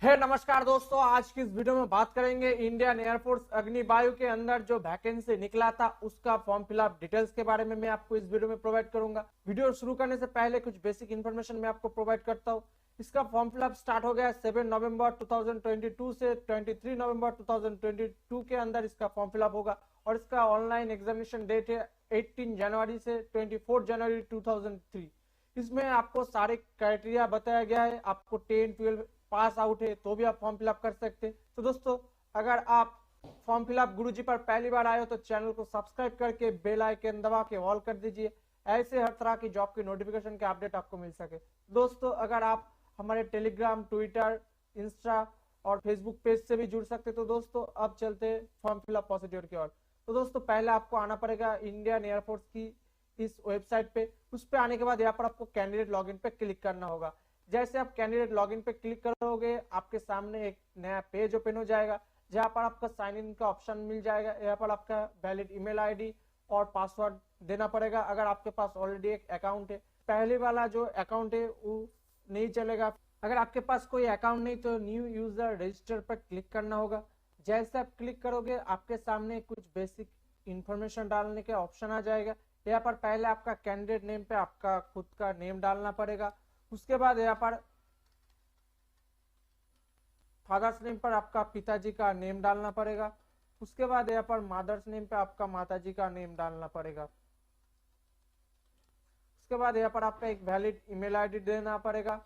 नमस्कार दोस्तों, आज की इस वीडियो में बात करेंगे इंडियन एयरफोर्स अग्निवायु के अंदर जो वैकेंसी निकला था उसका फॉर्म फिलअप डिटेल्स के बारे में मैं आपको इस वीडियो में प्रोवाइड करूंगा। वीडियो शुरू करने से पहले कुछ बेसिक इन्फॉर्मेशन मैं आपको प्रोवाइड करता हूं। इसका फॉर्म फिलअप स्टार्ट हो गया 7 नवंबर 2022 से 23 नवंबर 2022 के अंदर इसका फॉर्म फिलअप होगा और इसका ऑनलाइन एग्जामिनेशन डेट है 18 जनवरी से 24 जनवरी 2003। इसमें आपको सारे क्राइटेरिया बताया गया है। आपको 10-12 पास आउट है तो भी आप फॉर्म फिलअप कर सकते हैं। तो दोस्तों, अगर आप फॉर्म फिलअप गुरुजी पर पहली बार आए हो तो चैनल को सब्सक्राइब करके बेल आइकन दबा के ऑल कर दीजिए, ऐसे हर तरह की जॉब की नोटिफिकेशन के अपडेट आपको मिल सके। दोस्तों, अगर आप हमारे टेलीग्राम, ट्विटर, इंस्टा और फेसबुक पेज से भी जुड़ सकते तो दोस्तों अब चलते हैं फॉर्म फिलअप प्रोसीड्योर की ओर। तो दोस्तों, पहले आपको आना पड़ेगा इंडियन एयरफोर्स की इस वेबसाइट पे। उस पे आने के बाद यहाँ पर आपको कैंडिडेट लॉगिन पे क्लिक करना होगा। जैसे आप कैंडिडेट लॉगिन पे क्लिक करोगे, आपके सामने एक नया पेज ओपन हो जाएगा जहां पर आपका साइन इन का ऑप्शन मिल जाएगा। यहाँ पर आपका वैलिड ईमेल आईडी और पासवर्ड देना पड़ेगा अगर आपके पास ऑलरेडी एक अकाउंट है। पहले वाला जो अकाउंट है वो नहीं चलेगा। अगर आपके पास कोई अकाउंट नहीं तो न्यू यूजर रजिस्टर पर क्लिक करना होगा। जैसे आप क्लिक करोगे, आपके सामने कुछ बेसिक इंफॉर्मेशन डालने के ऑप्शन आ जाएगा। यहाँ पर पहले आपका कैंडिडेट नेम पे आपका खुद का नेम डालना पड़ेगा। उसके बाद यहाँ पर फादर्स नेम पर आपका पिताजी का नेम डालना पड़ेगा। उसके बाद यहाँ पर मदर्स नेम पे आपका माताजी का नेम डालना पड़ेगा। उसके बाद यहाँ पर आपका एक वैलिड ईमेल आईडी देना पड़ेगा।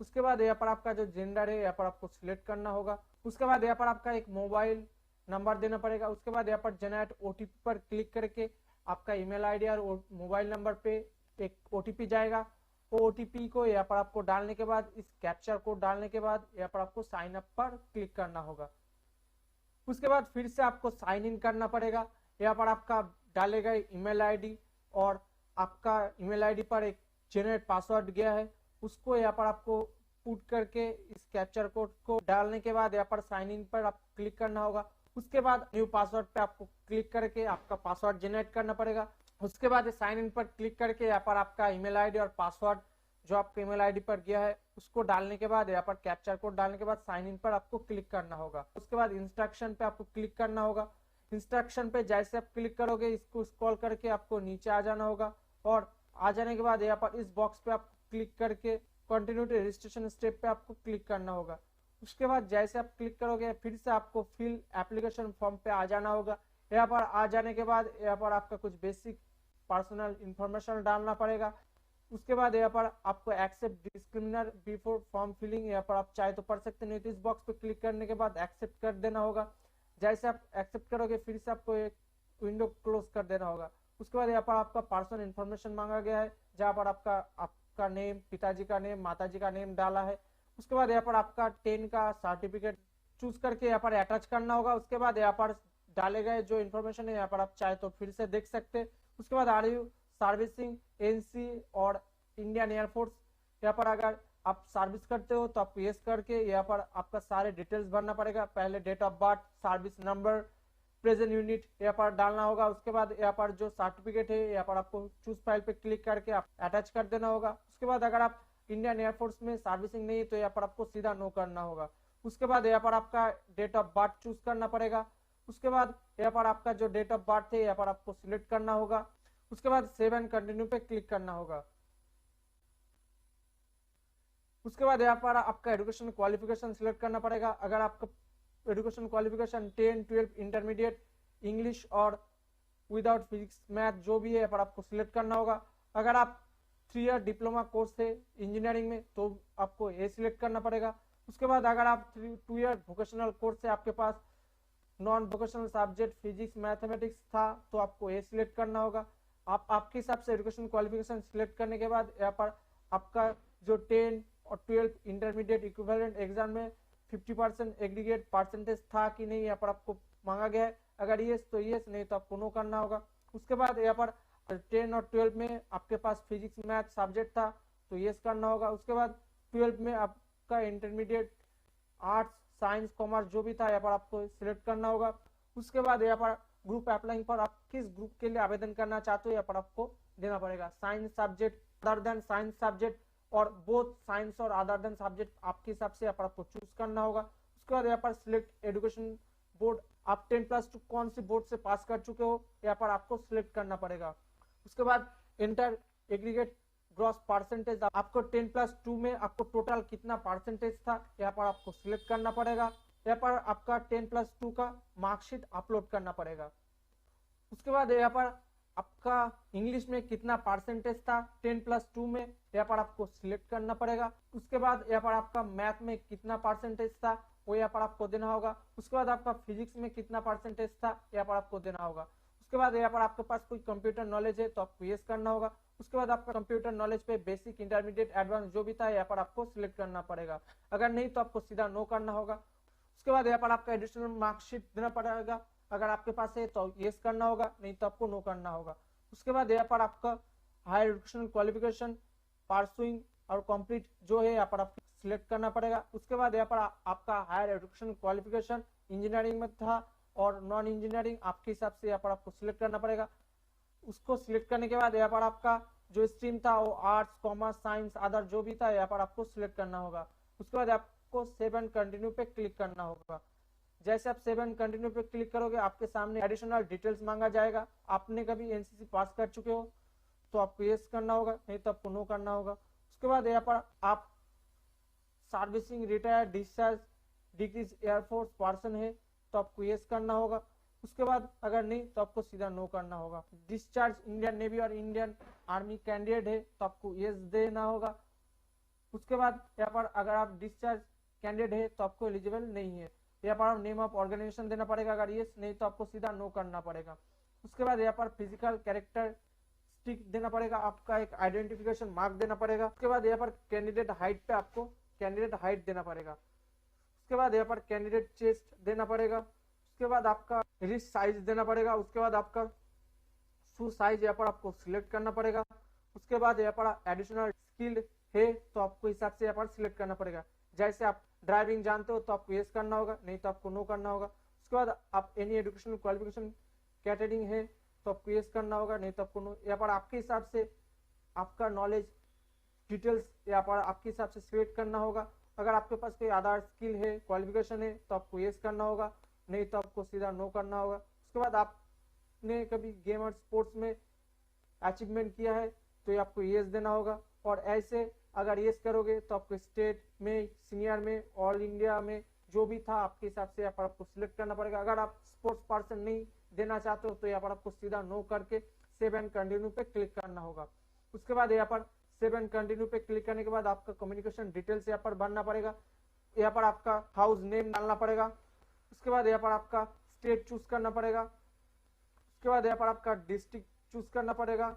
उसके बाद यहाँ पर आपका जो जेंडर है यहाँ पर आपको सिलेक्ट करना होगा। उसके बाद यहाँ पर आपका एक मोबाइल नंबर देना पड़ेगा। उसके बाद यहाँ पर जनरेट ओटीपी पर क्लिक करके आपका ईमेल आईडी और मोबाइल नंबर पे एक ओटीपी जाएगा। वो ओटीपी को यहाँ पर आपको डालने के बाद, इस कैप्चर कोड डालने के बाद यहाँ पर आपको साइन अप पर क्लिक करना होगा। उसके बाद फिर से आपको साइन इन करना पड़ेगा। यहाँ पर आपका डाले गए ईमेल आईडी और आपका ईमेल आईडी पर एक जनरेट पासवर्ड गया है, उसको यहाँ पर आपको पुट करके इस कैप्चर कोड को डालने के बाद यहाँ पर साइन इन पर आप क्लिक करना होगा। उसके बाद न्यू पासवर्ड पे आपको क्लिक करके आपका पासवर्ड जनरेट करना पड़ेगा। उसके बाद साइन इन पर क्लिक करके यहाँ पर आपका ईमेल आईडी और पासवर्ड जो आपके ईमेल आईडी पर गया है उसको डालने के बाद यहाँ पर कैप्चर कोड डालने के बाद साइन इन पर आपको क्लिक करना होगा। उसके बाद इंस्ट्रक्शन पे आपको क्लिक करना होगा। इंस्ट्रक्शन पे जैसे आप क्लिक करोगे, इसको स्क्रॉल करके आपको नीचे आ जाना होगा और आ जाने के बाद यहाँ पर इस बॉक्स पे आप क्लिक करके कंटिन्यू टू रजिस्ट्रेशन स्टेप पे आपको क्लिक करना होगा। उसके बाद जैसे आप क्लिक करोगे, फिर से आपको फिल एप्लीकेशन फॉर्म पे आ जाना होगा। यहाँ पर आ जाने के बाद यहाँ पर आपका कुछ बेसिक पर्सनल इंफॉर्मेशन डालना पड़ेगा। उसके बाद यहाँ पर आपको एक्सेप्ट डिस्क्रिमिनर बिफोर फॉर्म फिलिंग, यहाँ पर आप चाहे तो पढ़ सकते, नहीं तो इस बॉक्स पे क्लिक करने के बाद एक्सेप्ट कर देना होगा। जैसे आप एक्सेप्ट करोगे, फिर से आपको एक विंडो क्लोज कर देना होगा। उसके बाद यहाँ पर आपका पर्सनल इंफॉर्मेशन मांगा गया है, जहाँ पर आपका नेम, पिताजी का नेम, माताजी का नेम डाला है। उसके बाद यहाँ पर आपका 10 का सर्टिफिकेट चूज करके यहाँ पर अटैच करना होगा। उसके बाद यहाँ पर डाले गए जो इन्फॉर्मेशन है यहाँ पर आप चाहे तो फिर से देख सकते। उसके बाद आर यू सर्विसिंग एनसी और इंडियन एयरफोर्स, यहाँ पर अगर आप सर्विस करते हो तो आप यस करके यहाँ पर आपका सारे डिटेल्स भरना पड़ेगा। पहले date of birth, service number, present unit यहाँ पर डालना होगा। उसके बाद यहाँ पर जो सर्टिफिकेट है यहाँ पर आपको चूज फाइल पे क्लिक करके आप अटैच कर देना होगा। उसके बाद अगर आप इंडियन एयरफोर्स में सर्विसिंग नहीं तो यहाँ पर आपको सीधा नो करना होगा। उसके बाद यहाँ पर आपका डेट ऑफ बर्थ चूज करना पड़ेगा। उसके बाद यहाँ पर आपका जो डेट ऑफ बर्थ है यहाँ पर आपको सिलेक्ट करना होगा। उसके बाद सेव एंड कंटिन्यू पे क्लिक करना होगा। उसके बाद यहाँ पर आपका एजुकेशन क्वालिफिकेशन सिलेक्ट करना पड़ेगा। अगर आपका एजुकेशन क्वालिफिकेशन 10, 12 इंटरमीडिएट इंग्लिश और विदाउट फिजिक्स मैथ जो भी है यहाँ पर आपको सिलेक्ट करना होगा। अगर आप 3 ईयर डिप्लोमा कोर्स है इंजीनियरिंग में तो आपको ए सिलेक्ट करना पड़ेगा। उसके बाद अगर आप 2 ईयर वोकेशनल कोर्स है, आपके पास non vocational subject physics mathematics था तो आपको ए सिलेक्ट करना होगा। आप आपके हिसाब से एजुकेशन क्वालिफिकेशन सिलेक्ट करने के बाद यहाँ पर आपका जो 10 और 12 इंटरमीडिएट इक्विवेलेंट एग्जाम में 50% एग्रीगेट परसेंटेज था कि नहीं यहाँ पर आपको मांगा गया है। अगर यस तो यस, नहीं तो आपको नो करना होगा। उसके बाद यहाँ पर 10 और 12 में आपके पास फिजिक्स मैथ सब्जेक्ट था तो यस करना होगा। उसके बाद 12 में आपका इंटरमीडिएट आर्ट्स, साइंस, कॉमर्स जो भी था यहाँ पर आपको सिलेक्ट करना होगा। उसके बाद यहाँ पर ग्रुप अप्लाइंग पर आप किस ग्रुप के लिए आवेदन करना चाहते हो यहाँ पर आपको देना पड़ेगा। Science subject, other than science subject और बोथ साइंस और अदर देन सब्जेक्ट आपके हिसाब से यहाँ पर आपको चूज करना होगा। उसके बाद यहाँ पर सिलेक्ट एजुकेशन बोर्ड, आप 10+2 कौन सी बोर्ड से पास कर चुके हो यहाँ पर आपको सिलेक्ट करना पड़ेगा। उसके बाद इंटर एग्रीगेट ग्रॉस परसेंटेज, आपको 10+2 में आपको टोटल कितना परसेंटेज था यहाँ पर आपको सिलेक्ट करना पड़ेगा। यहाँ पर आपका 10+2 का मार्कशीट अपलोड करना पड़ेगा। उसके बाद यहाँ पर आपका इंग्लिश में कितना परसेंटेज था 10+2 में यहाँ पर आपको सिलेक्ट करना पड़ेगा। उसके बाद यहाँ पर आपका मैथ में कितना परसेंटेज था वो यहाँ पर आपको देना होगा। उसके बाद आपका फिजिक्स में कितना परसेंटेज था यहाँ पर आपको देना होगा। उसके बाद यहाँ पर आपके पास कोई कंप्यूटर नॉलेज है तो आपको यस करना होगा। उसके बाद आपका कंप्यूटर नॉलेज पे बेसिक, इंटरमीडिएट, एडवांस जो भी था यहाँ पर आपको सिलेक्ट करना पड़ेगा। अगर नहीं तो आपको सीधा नो करना होगा। उसके बाद यहाँ पर आपका एडिशनल मार्कशीट देना पड़ेगा, अगर आपके पास है तो यस करना होगा, नहीं तो आपको नो करना होगा। उसके बाद यहाँ पर आपका हायर एजुकेशन क्वालिफिकेशन, परसुइंग और कंप्लीट जो है यहाँ पर आपको सिलेक्ट करना पड़ेगा। उसके बाद यहाँ पर आपका हायर एजुकेशन क्वालिफिकेशन इंजीनियरिंग में था और नॉन इंजीनियरिंग आपके हिसाब से यहाँ पर आपको सिलेक्ट करना पड़ेगा। उसको सिलेक्ट करने के बाद यहाँ पर आपका जो स्ट्रीम था वो आर्ट्स, कॉमर्स, साइंस, अदर जो भी था यहाँ पर आपको सिलेक्ट करना होगा। उसके बाद आपको सेव एंड कंटिन्यू पे क्लिक करना होगा। जैसे आप सेव एंड कंटिन्यू पे क्लिक करोगे आपके सामने एडिशनल डिटेल्स मांगा जाएगा। आपने कभी एनसीसी पास कर चुके हो तो आपको यस करना होगा, नहीं तो आपको नो करना होगा। उसके बाद यहाँ पर आप servicing, retire, discharge, decrease air force person है तो आपको यस करना होगा। उसके बाद अगर नहीं तो आपको सीधा नो करना होगा। डिस्चार्ज इंडियन नेवी और इंडियन आर्मी कैंडिडेट है तो आपको यस देना होगा। उसके बाद यहाँ पर अगर आप डिस्चार्ज कैंडिडेट है तो आपको एलिजिबल नहीं है। यहाँ पर आप नेम ऑफ ऑर्गेनाइजेशन देना पड़ेगा, अगर यस नहीं तो आपको सीधा नो करना पड़ेगा। उसके बाद यहाँ पर फिजिकल कैरेक्टरिस्टिक देना पड़ेगा, आपका एक आइडेंटिफिकेशन मार्क देना पड़ेगा। उसके बाद यहाँ पर कैंडिडेट हाइट पे आपको कैंडिडेट हाइट देना पड़ेगा। उसके बाद यहाँ पर कैंडिडेट चेस्ट देना पड़ेगा। उसके बाद आपका रिस्ट साइज देना पड़ेगा। उसके बाद आपका शू साइज यहाँ पर आपको सिलेक्ट करना पड़ेगा। उसके बाद यहाँ पर एडिशनल स्किल्ड है तो आपको हिसाब से यहाँ पर सिलेक्ट करना पड़ेगा। जैसे आप ड्राइविंग जानते हो तो आपको यस करना होगा, नहीं तो आपको नो करना होगा। उसके बाद आप एनी एजुकेशनल क्वालिफिकेशन कैटेगरी है तो आपको यस करना होगा, नहीं तो आपको नो। यहाँ पर आपके हिसाब से आपका नॉलेज डिटेल्स यहाँ पर आपके हिसाब से सिलेक्ट करना होगा। अगर आपके पास कोई आधार स्किल है, क्वालिफिकेशन है तो आपको यस करना होगा, नहीं तो आपको सीधा नो करना होगा। उसके बाद आपने कभी गेम और स्पोर्ट्स में अचीवमेंट किया है तो आपको यस देना होगा। और ऐसे अगर यस करोगे तो आपको स्टेट में, सीनियर में, ऑल इंडिया में जो भी था आपके हिसाब से यहाँ पर आपको सिलेक्ट करना पड़ेगा। अगर आप स्पोर्ट्स पर्सन नहीं देना चाहते हो तो यहाँ पर आपको सीधा नो करके सेव एंड कंटिन्यू पे क्लिक करना होगा। उसके बाद यहाँ पर सेव एंड कंटिन्यू पे क्लिक करने के बाद आपका कम्युनिकेशन डिटेल्स यहाँ पर भरना पड़ेगा। यहाँ पर आपका हाउस नेम डालना पड़ेगा। उसके बाद यहाँ पर आपका स्टेट चूज करना पड़ेगा। उसके बाद यहाँ पर आपका डिस्ट्रिक्ट चूज करना पड़ेगा।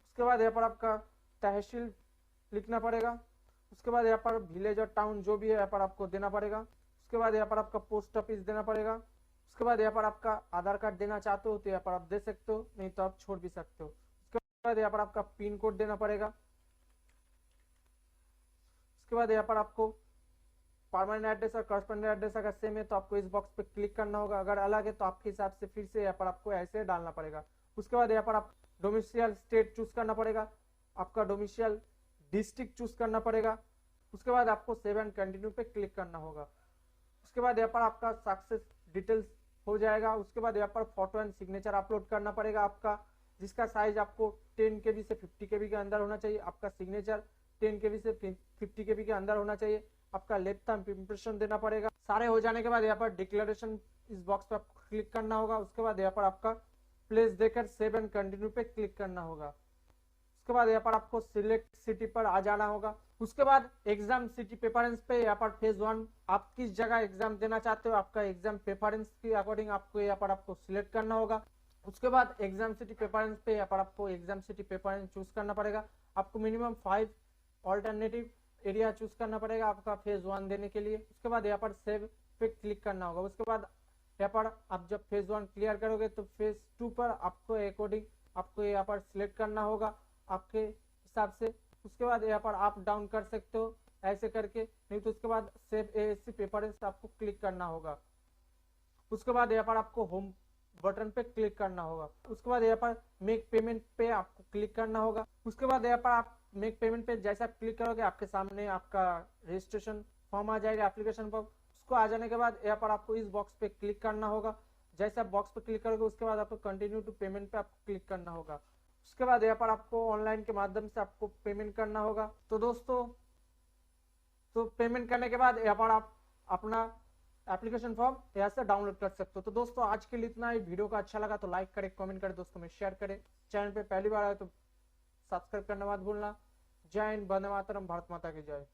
उसके बाद यहाँ पर आपका तहसील लिखना पड़ेगा। उसके बाद यहाँ पर विलेज और टाउन जो भी है यहाँ पर आपको देना पड़ेगा। उसके बाद यहाँ पर आपका पोस्ट ऑफिस देना पड़ेगा। उसके बाद यहाँ पर आपका आधार कार्ड देना चाहते हो तो यहाँ पर आप दे सकते हो, नहीं तो आप छोड़ भी सकते हो। उसके बाद यहाँ पर आपका पिन कोड देना पड़ेगा। उसके बाद यहाँ पर आपको परमानेंट एड्रेस और करस्पॉन्डेंट एड्रेस अगर सेम है तो आपको इस बॉक्स पे क्लिक करना होगा, अगर अलग है तो आपके हिसाब से फिर से यहाँ पर आपको ऐसे डालना पड़ेगा। उसके बाद यहाँ पर आप डोमिसाइल स्टेट चूज करना पड़ेगा, आपका डोमिसाइल डिस्ट्रिक्ट चूज करना पड़ेगा। उसके बाद आपको सेव एंड कंटिन्यू पे क्लिक करना होगा। उसके बाद यहाँ पर आपका सक्सेस डिटेल्स हो जाएगा। उसके बाद यहाँ पर फोटो एंड सिग्नेचर अपलोड करना पड़ेगा आपका, जिसका साइज आपको 10 KB से 50 KB के अंदर होना चाहिए। आपका सिग्नेचर 10 KB से 50 KB के अंदर होना चाहिए। आपका लेफ्ट थंब इंप्रेशन देना पड़ेगा। सारे हो जाने के बाद यहाँ पर डिक्लेरेशन इस बॉक्स पे आपको क्लिक करना होगा। उसके बाद यहाँ पर आपका प्लेस देकर सेव एंड कंटिन्यू पे क्लिक करना होगा। उसके बाद यहाँ पर आपको सिलेक्ट सिटी पर आ जाना होगा। उसके बाद एग्जाम सिटी प्रेफरेंस पे यहाँ पर फेज 1 आप किस जगह एग्जाम देना चाहते हो, आपका एग्जाम प्रेफरेंस के अकॉर्डिंग आपको यहाँ पर आपको सिलेक्ट करना होगा। उसके बाद एग्जाम सिटी प्रेफरेंस पे यहाँ पर आपको एग्जाम सिटी प्रेफरेंस चूज करना पड़ेगा। आपको मिनिमम 5 ऑल्टरनेटिव एरिया चूज करना पड़ेगा आपका फेज 1 देने के लिए। उसके बाद यहाँ पर सेव पे क्लिक करना होगा। उसके बाद यहाँ पर आप जब फेज 1 क्लियर करोगे तो फेज 2 पर आपको अकॉर्डिंग आपको यहाँ पर सिलेक्ट करना होगा आपके हिसाब से। उसके बाद यहाँ पर आप डाउन कर सकते हो ऐसे करके, नहीं तो उसके बाद सेव एएससी प्रेफरेंस आपको क्लिक करना होगा। उसके बाद यहाँ पर आपको होम बटन पे क्लिक करना होगा। उसके बाद यहाँ पर मेक पेमेंट पे आपको क्लिक करना होगा। उसके बाद यहाँ पर आप मेक पेमेंट पे जैसे आप क्लिक करोगे आपके सामने आपका रजिस्ट्रेशन फॉर्म आ जाएगा, एप्लीकेशन फॉर्म। उसको आ जाने के बाद यहाँ पर आपको इस बॉक्स पे क्लिक करना होगा। जैसे आप बॉक्स पे क्लिक करोगे उसके बाद आपको कंटिन्यू टू पेमेंट पे आपको क्लिक करना होगा। उसके बाद यहाँ पर आपको ऑनलाइन के माध्यम से आपको पेमेंट करना होगा। तो दोस्तों, तो पेमेंट करने के बाद यहाँ पर आप अपना एप्लीकेशन फॉर्म यहाँ से डाउनलोड कर सकते हो। तो दोस्तों आज के लिए इतना ही। वीडियो का अच्छा लगा तो लाइक करें, कमेंट करें, दोस्तों में शेयर करें। चैनल पे पहली बार आए तो सब्सक्राइब करना मत भूलना। जय हिंद, वंदे मातरम, भारत माता की जय।